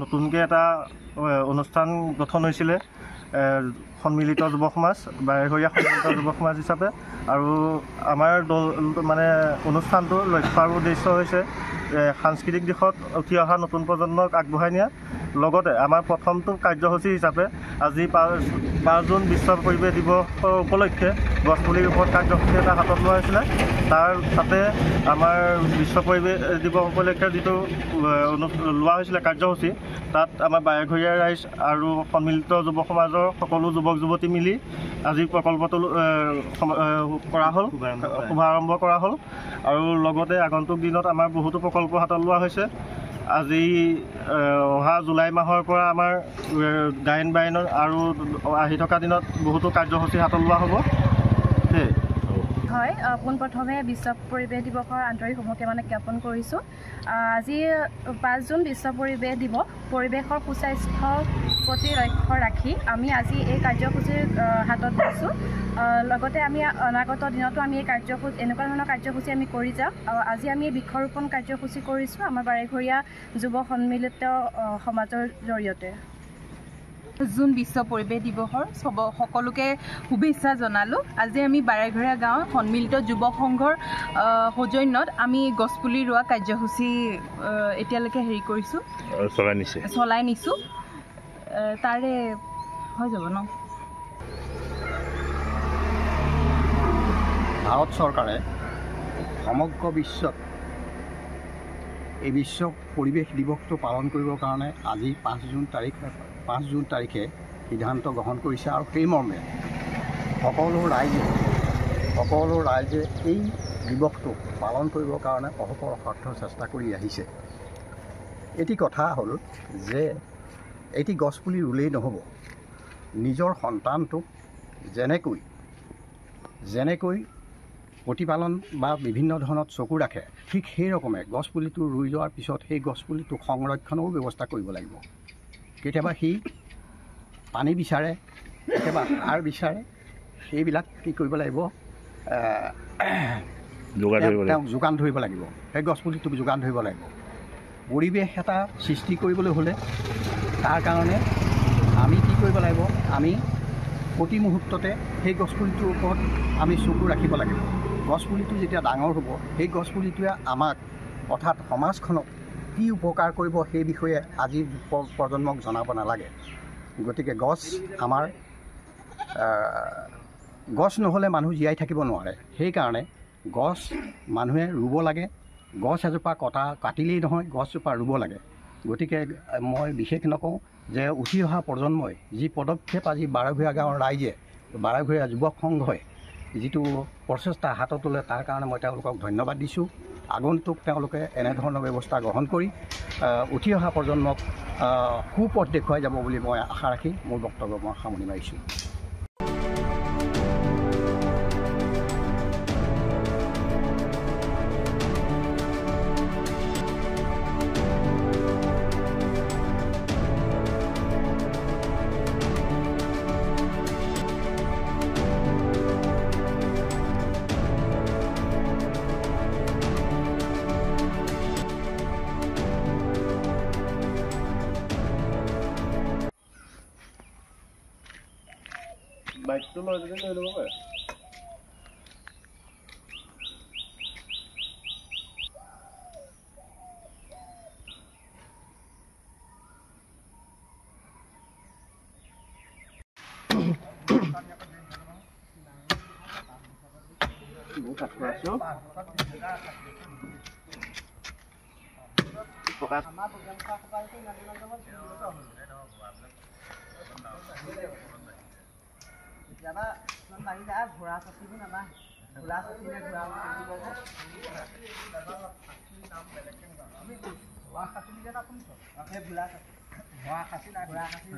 নতুনকৈ এটা অনুষ্ঠান গঠন হৈছিলে সন্মিলিত যুৱ সমাজ বাৰেঘৰীয়া সন্মিলিত যুৱ সমাজ হিচাপে। আৰু আমাৰ দল মানে অনুষ্ঠানটোৰ লক্ষ্য আৰু উদ্দেশ্য হৈছে সাংস্কৃতিক দিশত উঠি অহা নতুন প্ৰজন্মক আগবঢ়াই নিয়া। লগতে আমাৰ প্ৰথমটো কাৰ্যসূচী হিচাপে আজি 5 জুন বিশ্ব পৰিৱেশ দিৱসৰ উপলক্ষে গছপুলিৰ ওপৰত কাৰ্যসূচী এটা হাতত লোৱা হৈছিলে। তাতে আমাৰ বিশ্ব পৰিৱেশ দিৱস উপলক্ষে যিটো লোৱা হৈছিলে কাৰ্যসূচী, তাত আমাৰ বাৰেঘৰীয়া ৰাইজ আৰু সন্মিলিত যুৱ সমাজৰ সকলো যুৱক যুৱতী মিলি আজি প্ৰকল্পটো কৰা হ'ল, শুভাৰম্ভ কৰা হ'ল। আৰু লগতে আগন্তুক দিনত আমাৰ বহুতো প্ৰকল্প হাতত লোৱা হৈছে। আজি অহা জুলাই মাহৰ পৰা আমাৰ গায়ন বায়নৰ আৰু আহি থকা দিনত বহুতো কাৰ্যসূচী হাতত লোৱা হ'ব। হয়, পোনপ্ৰথমে বিশ্ব পৰিৱেশ দিৱসৰ আন্তৰিক শুভকামনা জ্ঞাপন কৰিছোঁ। আজি 5 জুন বিশ্ব পৰিৱেশ দিৱস। পৰিৱেশৰ সুস্বাস্থ্যৰ প্ৰতি লক্ষ্য ৰাখি আমি আজি এই কাৰ্যসূচীৰ হাতত লৈছোঁ। লগতে আমি অনাগত দিনতো আমি এই এনেকুৱা ধৰণৰ কাৰ্যসূচী আমি কৰি যাম। আজি আমি বৃক্ষৰোপণ কাৰ্যসূচী কৰিছোঁ আমাৰ বাৰেঘৰীয়া যুৱ সন্মিলিত সমাজৰ জৰিয়তে। জুন বিশ্ব পৰিৱেশ দিৱসৰ সকলোকে শুভেচ্ছা জনালোঁ। আজি আমি বাৰেঘৰীয়া গাঁও সন্মিলিত যুৱ সংঘৰ সৌজন্যত আমি গছপুলি ৰোৱা কাৰ্যসূচী এতিয়ালৈকে কৰিছোঁ, চলাই নিছোঁ। তাৰে হৈ যাব ন? ভাৰত চৰকাৰে সমগ্ৰ বিশ্বত এই বিশ্ব পৰিৱেশ দিৱসটো পালন কৰিবৰ কাৰণে আজি 5 জুন তাৰিখে সিদ্ধান্ত গ্ৰহণ কৰিছে। আৰু সেই মৰ্মে সকলো ৰাইজে এই দিৱসটো পালন কৰিবৰ কাৰণে অহৰহ চেষ্টা কৰি আহিছে। এটি কথা হ'ল যে এটি গছপুলি ৰুলেই নহ'ব, নিজৰ সন্তানটোক যেনেকৈ প্ৰতিপালন বা বিভিন্ন ধৰণত চকু ৰাখে, ঠিক সেই ৰকমে গছপুলিটো ৰুই যোৱাৰ পিছত সেই গছপুলিটোক সংৰক্ষণৰো ব্যৱস্থা কৰিব লাগিব। কেতিয়াবা সি পানী বিচাৰে, কেতিয়াবা সাৰ বিচাৰে, সেইবিলাক কি কৰিব লাগিব, তেওঁক যোগান ধৰিব লাগিব, সেই গছপুলিটোক যোগান ধৰিব লাগিব। পৰিৱেশ এটা সৃষ্টি কৰিবলৈ হ'লে তাৰ কাৰণে আমি কি কৰিব লাগিব, আমি প্ৰতি মুহূৰ্ততে সেই গছপুলিটোৰ ওপৰত আমি চকু ৰাখিব লাগিব। গছপুলিটো যেতিয়া ডাঙৰ হ'ব, সেই গছপুলিটোৱে আমাক অৰ্থাৎ সমাজখনক কি উপকাৰ কৰিব সেই বিষয়ে আজিৰ প্ৰজন্মক জনাব নালাগে। গতিকে গছ নহ'লে মানুহ জীয়াই থাকিব নোৱাৰে। সেইকাৰণে গছ মানুহে ৰুব লাগে। গছ এজোপা কাটিলেই নহয়, গছজোপা ৰুব লাগে। গতিকে মই বিশেষ নকওঁ যে উঠি অহা প্ৰজন্মই যি পদক্ষেপ আজি বাৰেঘৰীয়া গাঁৱৰ ৰাইজে, বাৰেঘৰীয়া যুৱক সংঘই যিটো প্ৰচেষ্টা হাতত ল'লে, তাৰ কাৰণে মই তেওঁলোকক ধন্যবাদ দিছোঁ। আগন্তুক তেওঁলোকে এনেধৰণৰ ব্যৱস্থা গ্ৰহণ কৰি উঠি অহা প্ৰজন্মক সুপথ দেখুৱাই যাব বুলি মই আশা ৰাখি মোৰ বক্তব্য মই সামৰণি মাৰিছোঁ। বাইকটো লৈ ল'ব পাৰে। কেতিয়াবা মাৰি যায় ঘোঁৰা চাচিব নামা ঘোঁৰা চাচিলে ঘোঁৰা খাচি ঘোঁৰা খাচি